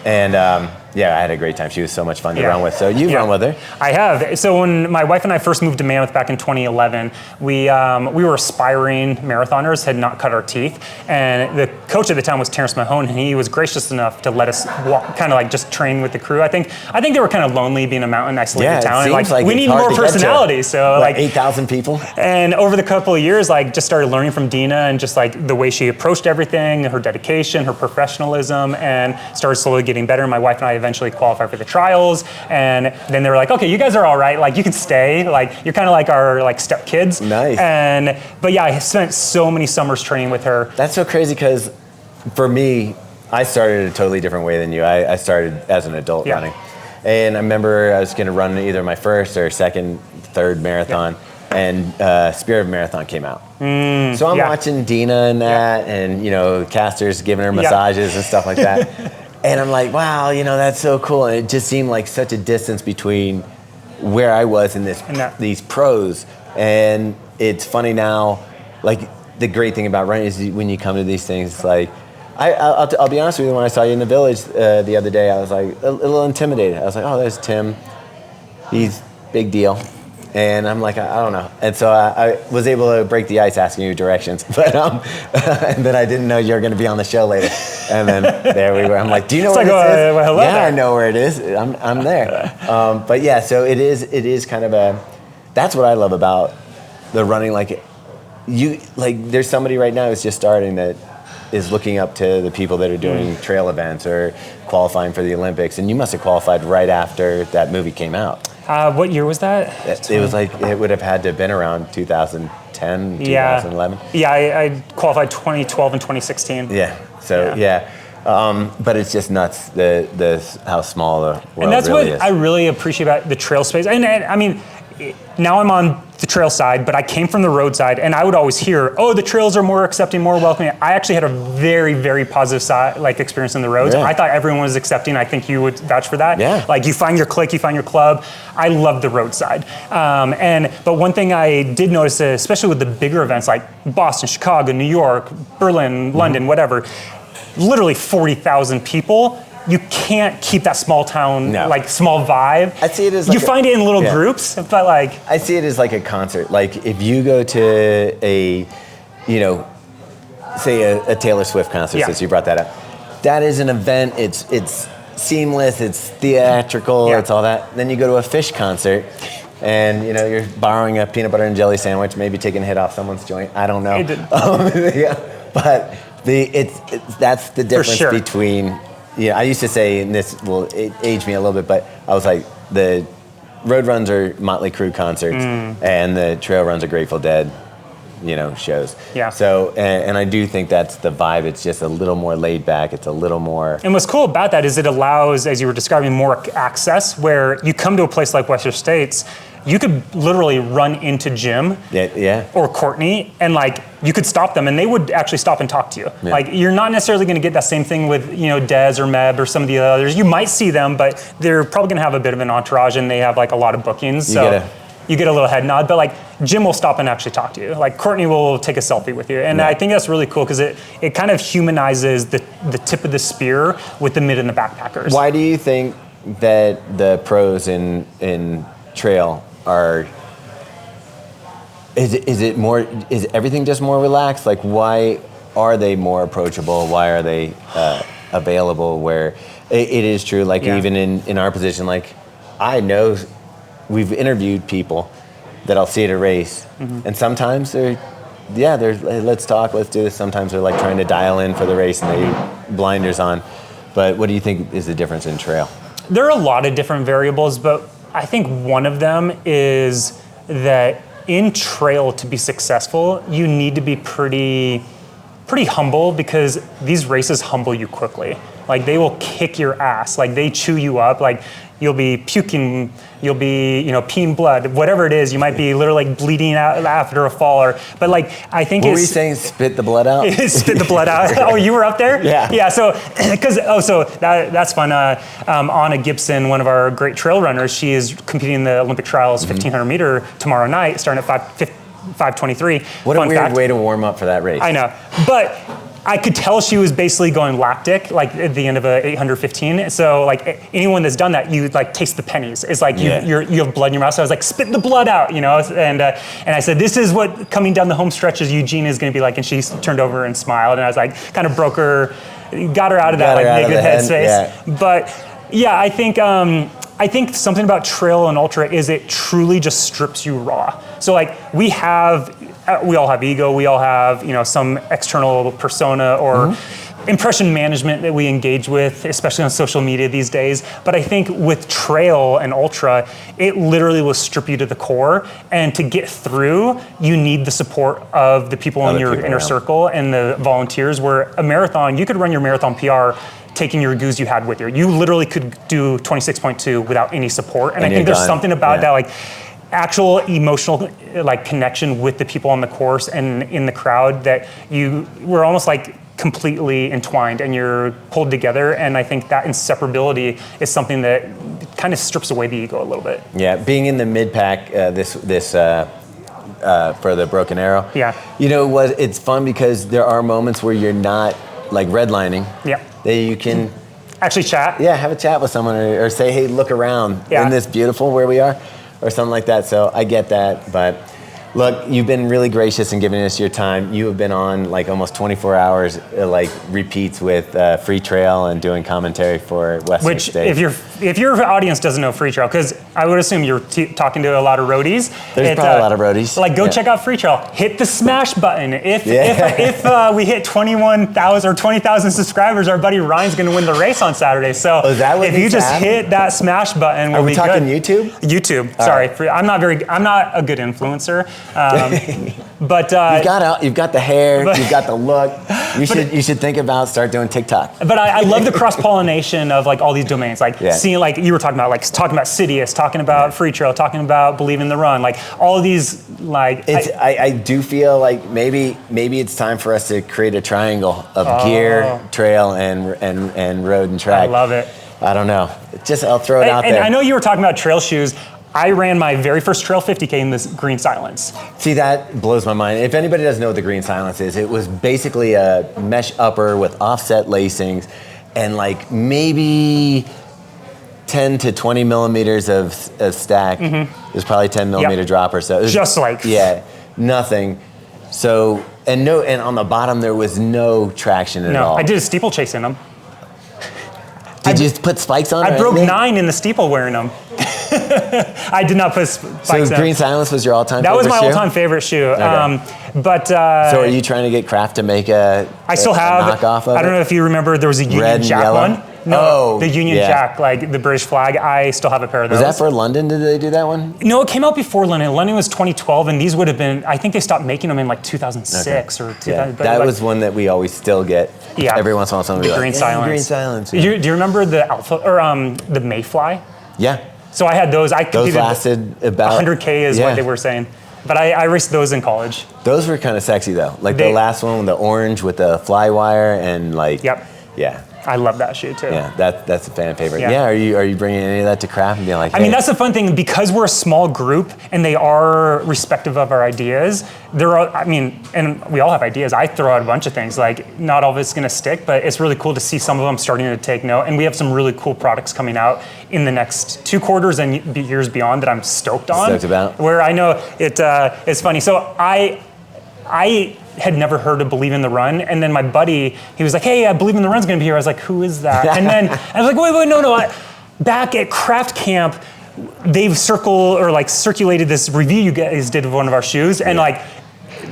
And I had a great time. She was so much fun to run with. So you've run with her. I have. So when my wife and I first moved to Mammoth back in 2011, we were aspiring marathoners, had not cut our teeth. And the coach at the time was Terrence Mahone, and he was gracious enough to let us just train with the crew. I think they were kind of lonely being a mountain isolated town. And we need more personality. So 8,000 people. And over the couple of years, just started learning from Dina and just the way she approached everything, her dedication, her professionalism, and started slowly getting better. My wife and I eventually qualified for the trials, and then they were like, okay, you guys are all right, you can stay, you're kind of like our step kids. Nice. But I spent so many summers training with her. That's so crazy because for me, I started a totally different way than you. I started as an adult running, and I remember I was going to run either my first or second, third marathon, and Spirit of Marathon came out. So I'm watching Dina and that, and Castor's giving her massages and stuff like that. And I'm like, wow, that's so cool. And it just seemed like such a distance between where I was in these pros. And it's funny now, the great thing about running is when you come to these things, I'll be honest with you, when I saw you in the village the other day, I was a little intimidated. I was like, oh, there's Tim. He's big deal. And I'm like, I don't know. And so I was able to break the ice asking you directions. But and then I didn't know you were going to be on the show later. And then there we were. I'm like, do you know where this is? Well, hello there. I know where it is. I'm there. But so it is kind of that's what I love about the running. There's somebody right now who's just starting that is looking up to the people that are doing trail events or qualifying for the Olympics, and you must have qualified right after that movie came out. What year was that? It was like, it would have had to have been around 2010, 2011. Yeah, I qualified 2012 and 2016. Yeah, so but it's just nuts the how small the world really is. And that's what I really appreciate about the trail space. And I mean, now I'm on the trail side, but I came from the road side, and I would always hear, oh, the trails are more accepting, more welcoming. I actually had a very, very positive experience in the roads. I thought everyone was accepting. I think you would vouch for that. Yeah. Like, you find your clique, you find your club. I love the road side. But one thing I did notice, especially with the bigger events like Boston, Chicago, New York, Berlin, London, whatever, literally 40,000 people. You can't keep that small town, small vibe. I see it as you find it in little groups, but I see it as like a concert. Like, if you go to a, say a Taylor Swift concert, since you brought that up, that is an event. It's seamless. It's theatrical. It's all that. Then you go to a Fish concert, and you're borrowing a peanut butter and jelly sandwich, maybe taking a hit off someone's joint. I don't know. But that's the difference between. Yeah, I used to say, and this will age me a little bit, but I was like, the road runs are Motley Crue concerts, and the trail runs are Grateful Dead, shows. Yeah. So, and I do think that's the vibe. It's just a little more laid back. It's a little more. And what's cool about that is it allows, as you were describing, more access, where you come to a place like Western States, you could literally run into Jim or Courtney, and you could stop them, and they would actually stop and talk to you. Yeah. You're not necessarily going to get that same thing with Dez or Meb or some of the others. You might see them, but they're probably going to have a bit of an entourage, and they have a lot of bookings. You get a little head nod, but Jim will stop and actually talk to you. Courtney will take a selfie with you, and I think that's really cool because it kind of humanizes the tip of the spear with the mid and the backpackers. Why do you think that the pros in trail are? Is everything just more relaxed? Why are they more approachable? Why are they available? Where it is true, even in our position, I know we've interviewed people that I'll see at a race, and sometimes they're let's talk, let's do this. Sometimes they're trying to dial in for the race and they blinders on. But what do you think is the difference in trail? There are a lot of different variables, but I think one of them is that in trail, to be successful, you need to be pretty humble, because these races humble you quickly. They will kick your ass. They chew you up. You'll be puking, you'll be, peeing blood, whatever it is. You might be literally bleeding out after a fall. But I think what were you saying? Spit the blood out? Spit the blood out. Oh, you were up there? Yeah. Yeah. So, that's fun. Anna Gibson, one of our great trail runners, she is competing in the Olympic trials 1500 meter tomorrow night, starting at 5:23. What a weird way to warm up for that race. I know, but I could tell she was basically going lactic, at the end of a 815. So anyone that's done that, you taste the pennies. It's you have blood in your mouth. So I was spit the blood out, And I said, this is what coming down the home stretch as Eugene is going to be like. And she turned over and smiled, and I was kind of broke her, got her out of that negative headspace. Yeah. But yeah, I think something about trail and ultra is it truly just strips you raw. So we all have ego, we all have, some external persona or impression management that we engage with, especially on social media these days. But I think with trail and ultra, it literally will strip you to the core. And to get through, you need the support of the people in your inner circle and the volunteers, where a marathon, you could run your marathon PR taking your goose you had with you. You literally could do 26.2 without any support. And I think there's something about that, actual emotional connection with the people on the course and in the crowd, that we're almost completely entwined and you're pulled together. And I think that inseparability is something that kind of strips away the ego a little bit. Yeah, being in the mid pack this for the Broken Arrow. Yeah. It's fun because there are moments where you're not redlining. Yeah. That you can actually chat. Yeah, have a chat with someone or say, hey, look around. Isn't this beautiful where we are? Or something like that. So I get that, but Look, you've been really gracious in giving us your time. You have been on like almost 24 hours, like repeats with Freetrail and doing commentary for Western States. If your audience doesn't know Freetrail, because I would assume you're talking to a lot of roadies. There's probably a lot of roadies. Like, go check out Freetrail. Hit the smash button. If we hit 21,000 or 20,000 subscribers, our buddy Ryan's going to win the race on Saturday. So if you just hit that smash button, we'll be good. Are we talking YouTube? YouTube. Sorry, right. I'm not a good influencer. But you've got the hair, you've got the look. You should think about start doing TikTok. But I love the cross pollination of like all these domains, like seeing, like you were talking about Sidious, talking about Freetrail, talking about Believe in the Run, like all of these like. I do feel like maybe it's time for us to create a triangle of gear, trail, and road and track. I love it. I don't know. I'll throw it out there. And I know you were talking about trail shoes. I ran my very first Trail 50K in this Green Silence. See, that blows my mind. If anybody doesn't know what the Green Silence is, it was basically a mesh upper with offset lacings and like maybe 10 to 20 millimeters of stack. It was probably 10 millimeter drop or so. Just like. Yeah, nothing. So, and on the bottom there was no traction at all. I did a steeplechase in them. Did you put spikes on? I broke 9 in the steeple wearing them. I did not put spikes on. So Green Silence was your all-time favorite shoe? That was my all-time favorite shoe. Okay. So are you trying to get Kraft to make a knockoff of it? I don't know if you remember, there was a Union Jack one. No, the Union Jack, like the British flag. I still have a pair of those. Was that for London? Did they do that one? No, it came out before London. London was 2012, and these would have been, I think they stopped making them in like 2006 or 2000. Yeah. That was one that we always still get. Yeah. Every once in a while somebody the Green Silence. Green Silence. Yeah. Do you remember the Alpha, or the Mayfly? Yeah. So I had those. Those lasted about 100K is what they were saying. But I raced those in college. Those were kind of sexy though. Like the last one with the orange with the fly wire and like. Yep. Yeah. I love that shoe too. Yeah, that's a fan favorite. Yeah, are you bringing any of that to Kraft and being like, hey. I mean, that's the fun thing, because we're a small group and they are respective of our ideas. And we all have ideas. I throw out a bunch of things, like not all of it's gonna stick, but it's really cool to see some of them starting to take note. And we have some really cool products coming out in the next 2 quarters and years beyond that I'm stoked on. Stoked about. Where I know it's funny. So I had never heard of Believe in the Run, and then my buddy, he was like, hey, I Believe in the Run's gonna be here. I was like, who is that? And then I was like, wait, no. Back at Craft Camp, they've circulated this review you guys did of one of our shoes, and like,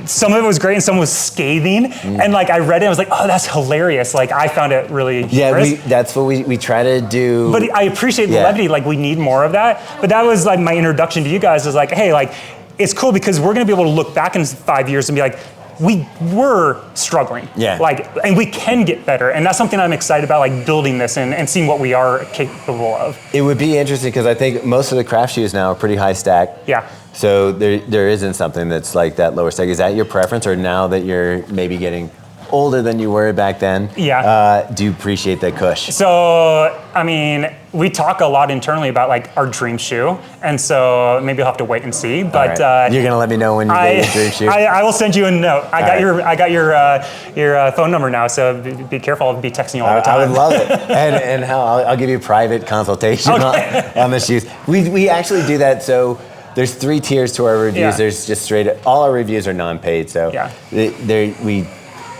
some of it was great and some was scathing, and like I read it, I was like, oh, that's hilarious. Like I found it really humorous. That's what we try to do. But I appreciate the levity, like we need more of that. But that was like my introduction to you guys, was like, hey, like, it's cool because we're gonna be able to look back in 5 years and be like, we were struggling. Yeah. And we can get better. And that's something I'm excited about, like building this and seeing what we are capable of. It would be interesting because I think most of the Kraft shoes now are pretty high stack. Yeah. So there isn't something that's like that lower stack. Is that your preference, or now that you're maybe getting older than you were back then? Yeah. Do you appreciate that cush? So, I mean, we talk a lot internally about like our dream shoe, and so maybe I'll have to wait and see. But you're gonna let me know when you get your dream shoe. I will send you a note. I got your phone number now, so be careful. I'll be texting you all the time. I would love it, and I'll give you a private consultation on the shoes. We actually do that. So there's 3 tiers to our reviews. Yeah. There's just straight. All our reviews are non-paid. So we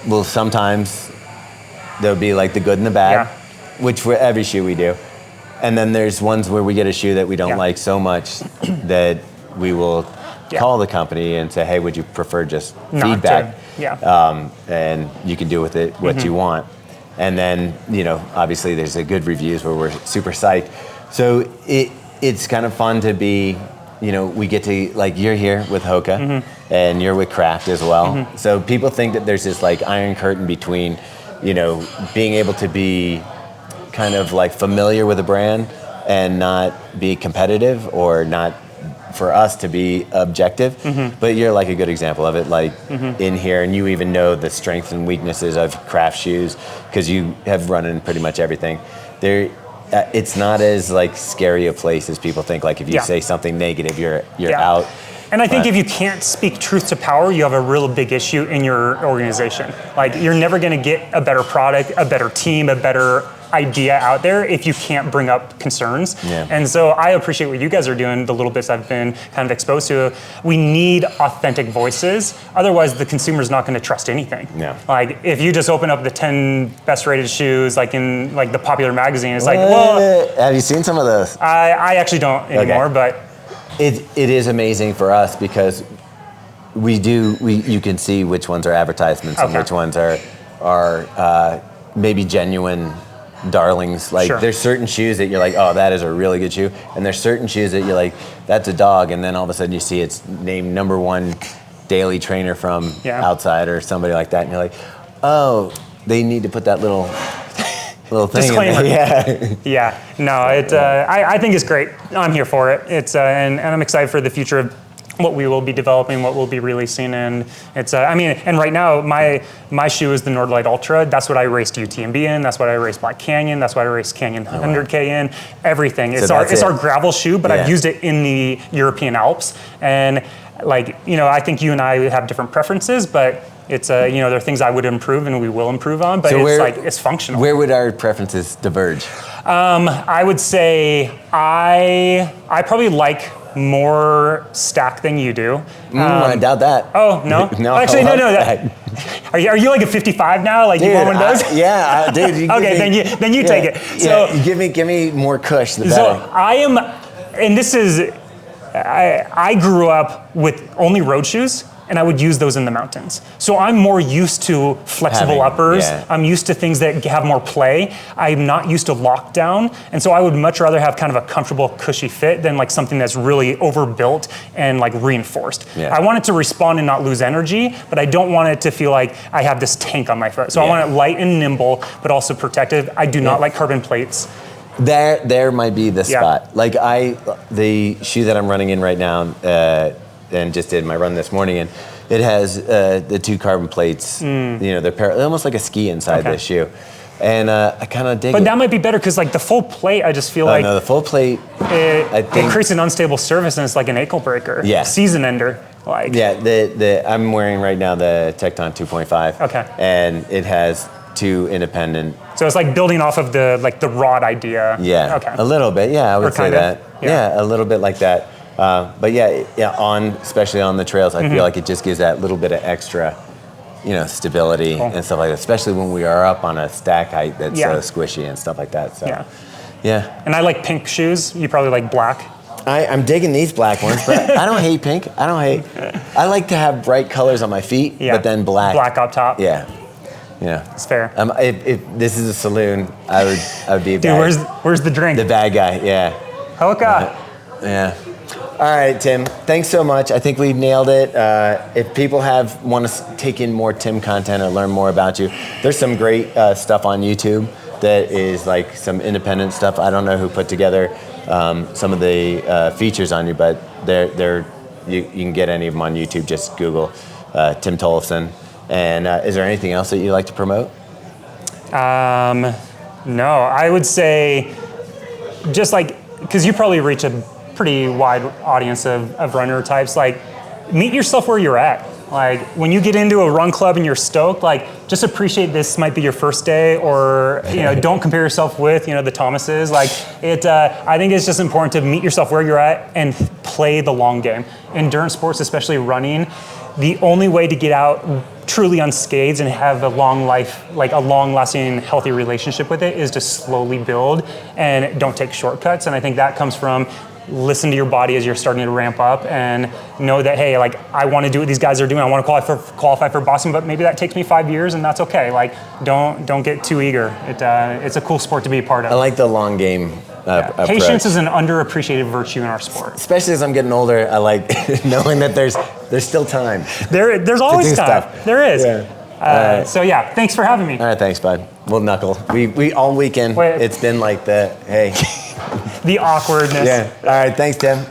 will sometimes there'll be like the good and the bad, which for every shoe we do. And then there's ones where we get a shoe that we don't like so much that we will call the company and say, hey, would you prefer just feedback? And you can do with it what you want. And then, obviously there's a good reviews where we're super psyched. So it's kind of fun to be, we get to, like, you're here with Hoka and you're with Kraft as well. So people think that there's this like iron curtain between, being able to be kind of like familiar with a brand and not be competitive, or not for us to be objective. But you're like a good example of it, like in here, and you even know the strengths and weaknesses of Kraft shoes because you have run in pretty much everything. It's not as like scary a place as people think. Like if you say something negative, you're out. And I think if you can't speak truth to power, you have a real big issue in your organization. Like you're never going to get a better product, a better team, a better idea out there if you can't bring up concerns. Yeah. And so I appreciate what you guys are doing, the little bits I've been kind of exposed to. We need authentic voices. Otherwise, the consumer's not going to trust anything. Yeah. Like if you just open up the 10 best rated shoes, like in like the popular magazine, it's like, well, have you seen some of those? I actually don't anymore, but it is amazing for us because you can see which ones are advertisements and which ones are maybe genuine darlings. Like there's certain shoes that you're like, oh, that is a really good shoe, and there's certain shoes that you're like, that's a dog, and then all of a sudden you see it's named #1 daily trainer from Outside or somebody like that, and you're like, oh, they need to put that little thing disclaimer. in there. Yeah. No, I think it's great. I'm here for it. It's and I'm excited for the future of what we will be developing, what we'll be releasing, and it's and right now my shoe is the Nordlight Ultra. That's what I raced UTMB in. That's what I raced Black Canyon. That's what I raced Canyon 100K in. Everything. It's our gravel shoe, but I've used it in the European Alps, and I think you and I have different preferences, but it's there are things I would improve and we will improve on, but it's functional. Where would our preferences diverge? I would say I probably like more stack than you do. I doubt that. Oh, no? No. Actually, no. Are you like a 55 now? Like dude, you want one of those? Yeah, dude. Okay, then you take it. So give me more kush, the better. So I am, and this is, I grew up with only road shoes, and I would use those in the mountains. So I'm more used to flexible uppers. Yeah. I'm used to things that have more play. I'm not used to lockdown. And so I would much rather have kind of a comfortable, cushy fit than like something that's really overbuilt and like reinforced. Yeah. I want it to respond and not lose energy, but I don't want it to feel like I have this tank on my foot. So I want it light and nimble, but also protective. I do not like carbon plates. There might be the spot. Like the shoe that I'm running in right now, and just did my run this morning, and it has the 2 carbon plates. They're almost like a ski inside this shoe, and I kind of dig it. But that might be better because like the full plate, I just feel like no, the full plate. It creates an unstable surface and it's like an ankle breaker. Yeah, season ender. Like the I'm wearing right now the Tecton 2.5. Okay, and it has 2 independent. So it's like building off of the rod idea. Yeah, okay, a little bit. Yeah, I would say that. Yeah, a little bit like that. But especially on the trails, I feel like it just gives that little bit of extra, stability and stuff like that. Especially when we are up on a stack height that's squishy and stuff like that. So, yeah. And I like pink shoes. You probably like black. I'm digging these black ones, but I don't hate pink. I like to have bright colors on my feet, but then black. Black up top. Yeah. It's fair. If this is a saloon, I would be a bad. Dude, where's the drink? The bad guy. Yeah. Hoka. Yeah. All right, Tim, thanks so much. I think we've nailed it. If people want to take in more Tim content or learn more about you, there's some great stuff on YouTube that is like some independent stuff. I don't know who put together some of the features on you, but you can get any of them on YouTube. Just Google Tim Tollefson. And is there anything else that you'd like to promote? No, I would say just because you probably reach a pretty wide audience of runner types, meet yourself where you're at. Like when you get into a run club and you're stoked, just appreciate this might be your first day, or don't compare yourself with the Thomases. I think it's just important to meet yourself where you're at and play the long game. Endurance sports, especially running, the only way to get out truly unscathed and have a long life, a long-lasting, healthy relationship with it, is to slowly build and don't take shortcuts. And I think that comes from listen to your body as you're starting to ramp up and know that, hey, I want to do what these guys are doing. I want to qualify for Boston, but maybe that takes me 5 years, and that's okay. Don't get too eager. It's a cool sport to be a part of. I like the long game approach. Patience is an underappreciated virtue in our sport. Especially as I'm getting older, I like knowing that there's still time. There's always time. Stuff. There is. Yeah. So thanks for having me. All right, thanks, bud. We'll knuckle. We all weekend. It's been like the hey. The awkwardness. Yeah. All right. Thanks, Tim.